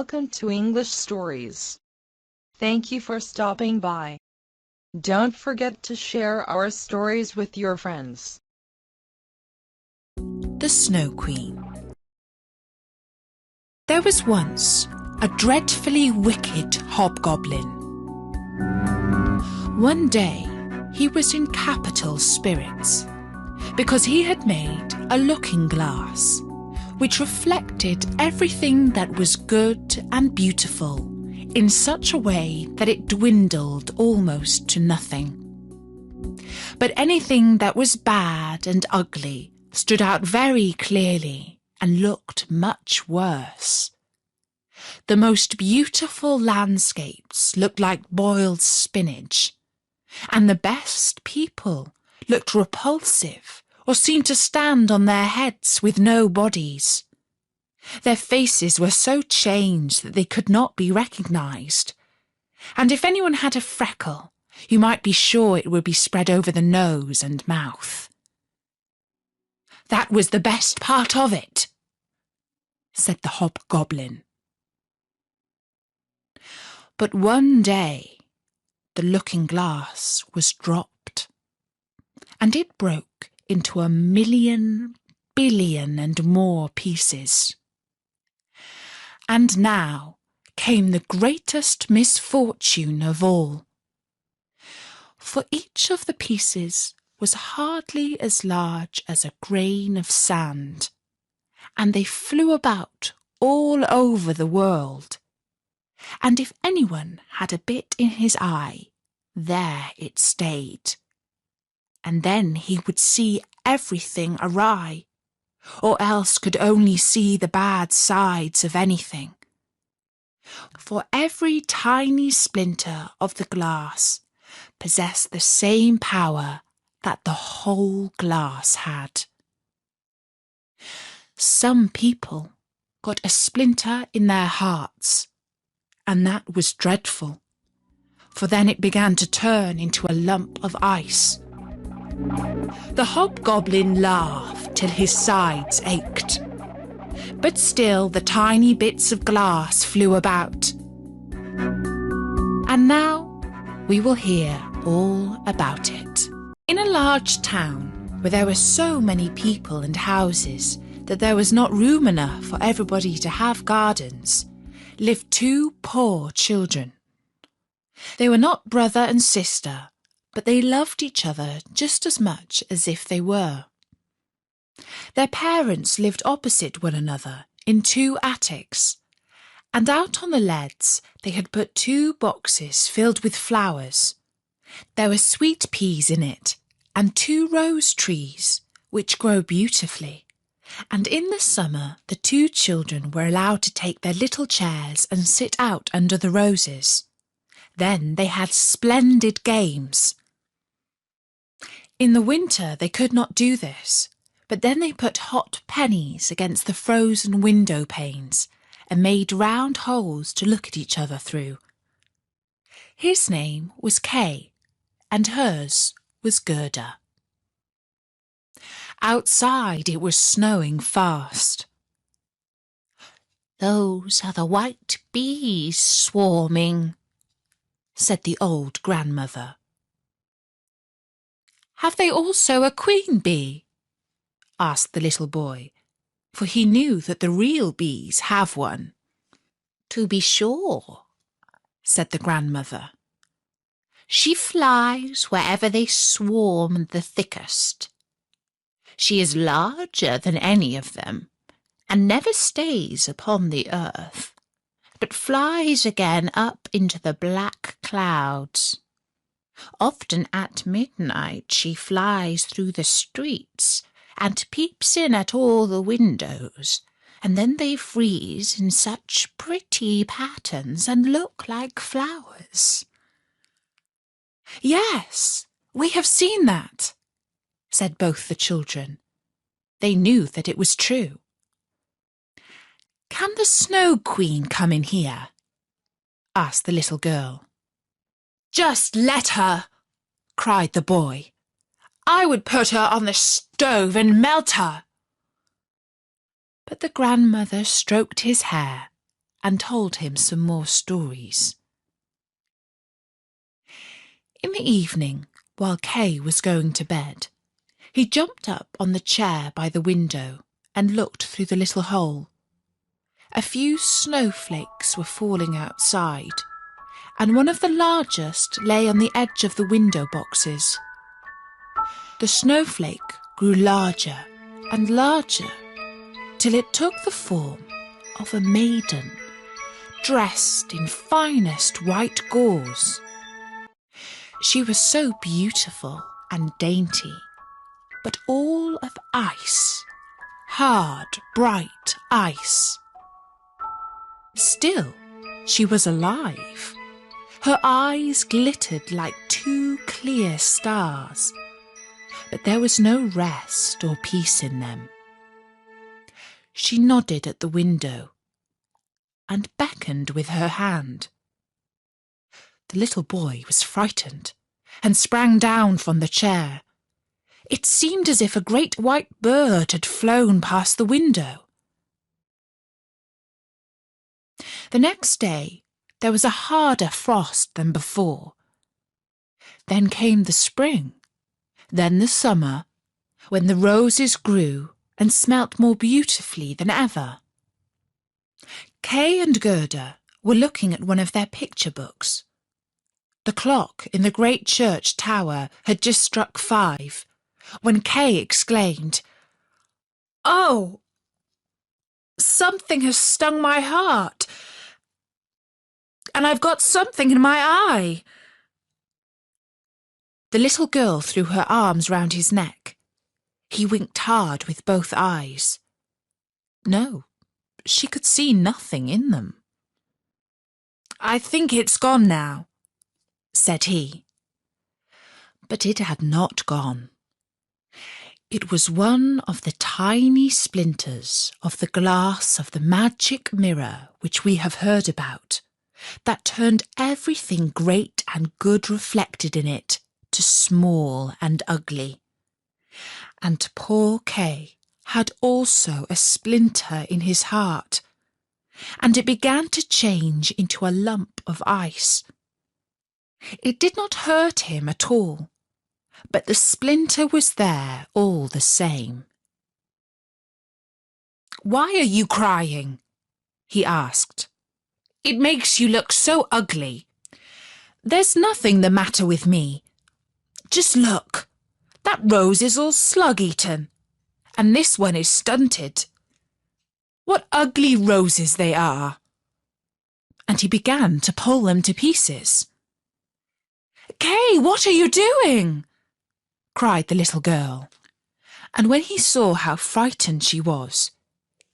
welcome to English Stories. Thank you for stopping by. Don't forget to share our stories with your friends. The Snow Queen. There was once a dreadfully wicked hobgoblin. One day he was in capital spirits because he had made a looking glass which reflected everything that was good and beautiful in such a way that it dwindled almost to nothing. But anything that was bad and ugly stood out very clearly and looked much worse. The most beautiful landscapes looked like boiled spinach, and the best people looked repulsive or seemed to stand on their heads with no bodies. Their faces were so changed that they could not be recognised, and if anyone had a freckle, you might be sure it would be spread over the nose and mouth. "That was the best part of it," said the hobgoblin. But one day the looking-glass was dropped, and it broke into 1,000,000 billion and more pieces. And now came the greatest misfortune of all, for each of the pieces was hardly as large as a grain of sand, and they flew about all over the world. And if anyone had a bit in his eye, there it stayed. And then he would see everything awry, or else could only see the bad sides of anything. For every tiny splinter of the glass possessed the same power that the whole glass had. Some people got a splinter in their hearts, and that was dreadful, for then it began to turn into a lump of ice. The hobgoblin laughed till his sides ached, but still the tiny bits of glass flew about. And now we will hear all about it. In a large town where there were so many people and houses that there was not room enough for everybody to have gardens, lived 2 poor children. They were not brother and sister, but they loved each other just as much as if they were. Their parents lived opposite one another in 2 attics, and out on the leads they had put 2 boxes filled with flowers. There were sweet peas in it, and 2 rose trees, which grow beautifully. And in the summer the 2 children were allowed to take their little chairs and sit out under the roses. Then they had splendid games. In the winter they could not do this, but then they put hot pennies against the frozen window panes and made round holes to look at each other through. His name was Kay, and hers was Gerda. Outside it was snowing fast. "Those are the white bees swarming," said the old grandmother. "Have they also a queen bee?" asked the little boy, for he knew that the real bees have one. "To be sure," said the grandmother. "She flies wherever they swarm the thickest. She is larger than any of them, and never stays upon the earth, but flies again up into the black clouds. Often at midnight she flies through the streets and peeps in at all the windows, and then they freeze in such pretty patterns and look like flowers." "Yes, we have seen that," said both the children. They knew that it was true. "Can the Snow Queen come in here?" asked the little girl. "Just let her," cried the boy. "I would put her on the stove and melt her." But the grandmother stroked his hair and told him some more stories. In the evening, while Kay was going to bed, he jumped up on the chair by the window and looked through the little hole. A few snowflakes were falling outside, and one of the largest lay on the edge of the window boxes. The snowflake grew larger and larger till it took the form of a maiden, dressed in finest white gauze. She was so beautiful and dainty, but all of ice, hard, bright ice. Still, she was alive. Her eyes glittered like two clear stars, but there was no rest or peace in them. She nodded at the window and beckoned with her hand. The little boy was frightened and sprang down from the chair. It seemed as if a great white bird had flown past the window. The next day there was a harder frost than before. Then came the spring, then the summer, when the roses grew and smelt more beautifully than ever. Kay and Gerda were looking at one of their picture books. The clock in the great church tower had just struck 5, when Kay exclaimed, "Oh, something has stung my heart, and I've got something in my eye." The little girl threw her arms round his neck. He winked hard with both eyes. No, she could see nothing in them. "I think it's gone now," said he. But it had not gone. It was one of the tiny splinters of the glass of the magic mirror which we have heard about, that turned everything great and good reflected in it to small and ugly. And poor Kay had also a splinter in his heart, and it began to change into a lump of ice. It did not hurt him at all, but the splinter was there all the same. "Why are you crying?" he asked. "It makes you look so ugly." "There's nothing the matter with me. Just look, that rose is all slug-eaten, and this one is stunted. What ugly roses they are!" And he began to pull them to pieces. "Kay, what are you doing?" cried the little girl. And when he saw how frightened she was,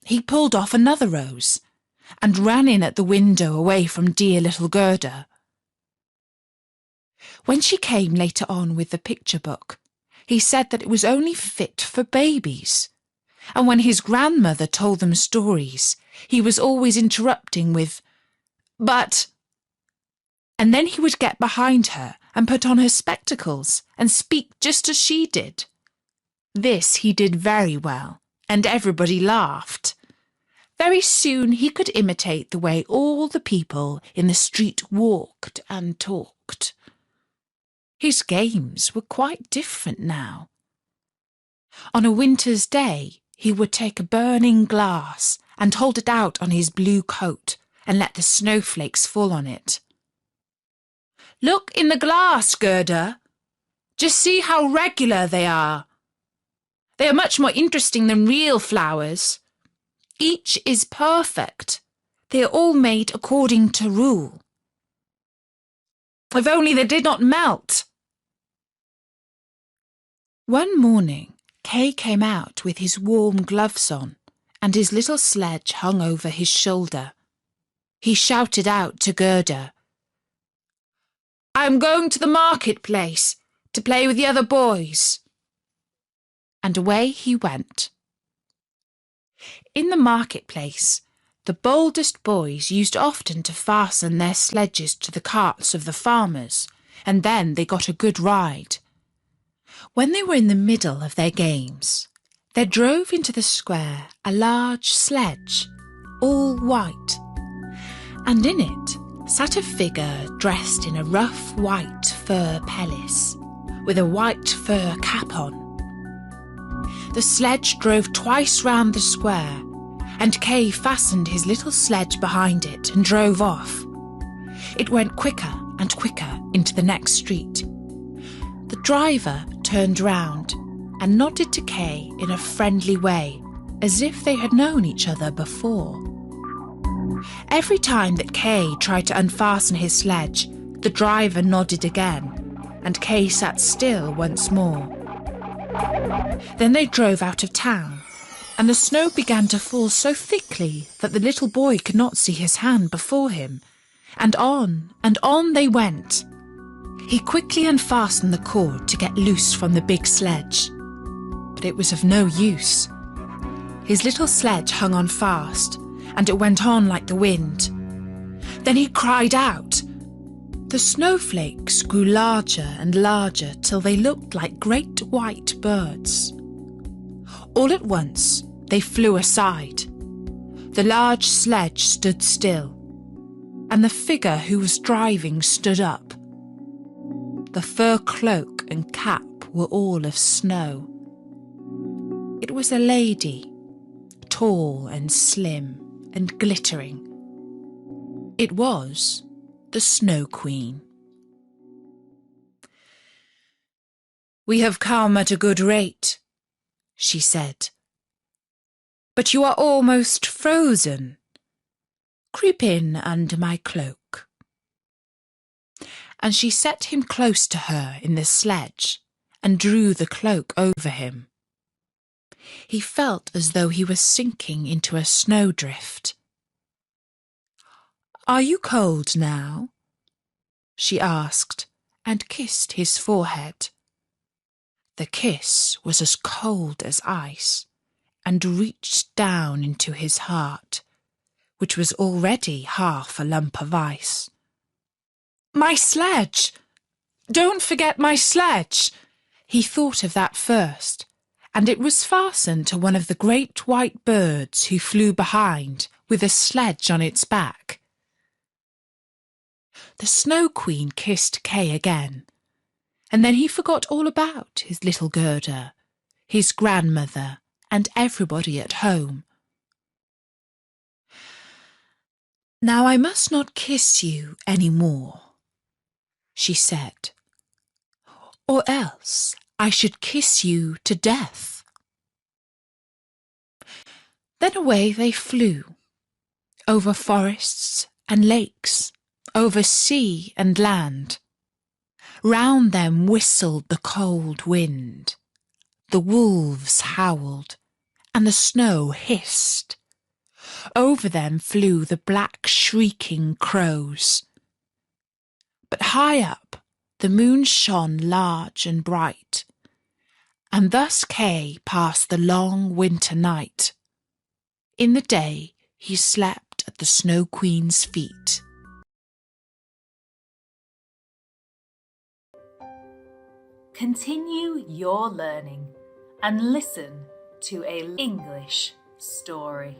he pulled off another rose and ran in at the window away from dear little Gerda. When she came later on with the picture book, he said that it was only fit for babies, and when his grandmother told them stories, he was always interrupting with, "But—" and then he would get behind her and put on her spectacles and speak just as she did. This he did very well, and everybody laughed. Very soon he could imitate the way all the people in the street walked and talked. His games were quite different now. On a winter's day, he would take a burning glass and hold it out on his blue coat and let the snowflakes fall on it. "Look in the glass, Gerda. Just see how regular they are. They are much more interesting than real flowers. Each is perfect. They are all made according to rule. If only they did not melt." One morning, Kay came out with his warm gloves on and his little sledge hung over his shoulder. He shouted out to Gerda, "I am going to the marketplace to play with the other boys." And away he went. In the marketplace, the boldest boys used often to fasten their sledges to the carts of the farmers, and then they got a good ride. When they were in the middle of their games, there drove into the square a large sledge, all white, and in it sat a figure dressed in a rough white fur pelisse, with a white fur cap on. The sledge drove twice round the square, and Kay fastened his little sledge behind it and drove off. It went quicker and quicker into the next street. The driver turned round and nodded to Kay in a friendly way, as if they had known each other before. Every time that Kay tried to unfasten his sledge, the driver nodded again, and Kay sat still once more. Then they drove out of town, and the snow began to fall so thickly that the little boy could not see his hand before him, and on they went. He quickly unfastened the cord to get loose from the big sledge, but it was of no use. His little sledge hung on fast, and it went on like the wind. Then he cried out. The snowflakes grew larger and larger till they looked like great white birds. All at once they flew aside. The large sledge stood still, and the figure who was driving stood up. The fur cloak and cap were all of snow. It was a lady, tall and slim and glittering. It was the Snow Queen. "We have come at a good rate," she said, "but you are almost frozen. Creep in under my cloak." And she set him close to her in the sledge and drew the cloak over him. He felt as though he was sinking into a snowdrift. "Are you cold now?" she asked, and kissed his forehead. The kiss was as cold as ice, and reached down into his heart, which was already half a lump of ice. "My sledge! Don't forget my sledge!" He thought of that first, and it was fastened to one of the great white birds who flew behind, with a sledge on its back. The Snow Queen kissed Kay again, and then he forgot all about his little Gerda, his grandmother, and everybody at home. "Now I must not kiss you any more," she said, "or else I should kiss you to death." Then away they flew, over forests and lakes, over sea and land. Round them whistled the cold wind, the wolves howled, and the snow hissed. Over them flew the black shrieking crows. But high up the moon shone large and bright, and thus Kay passed the long winter night. In the day he slept at the Snow Queen's feet. Continue your learning and listen to an English story.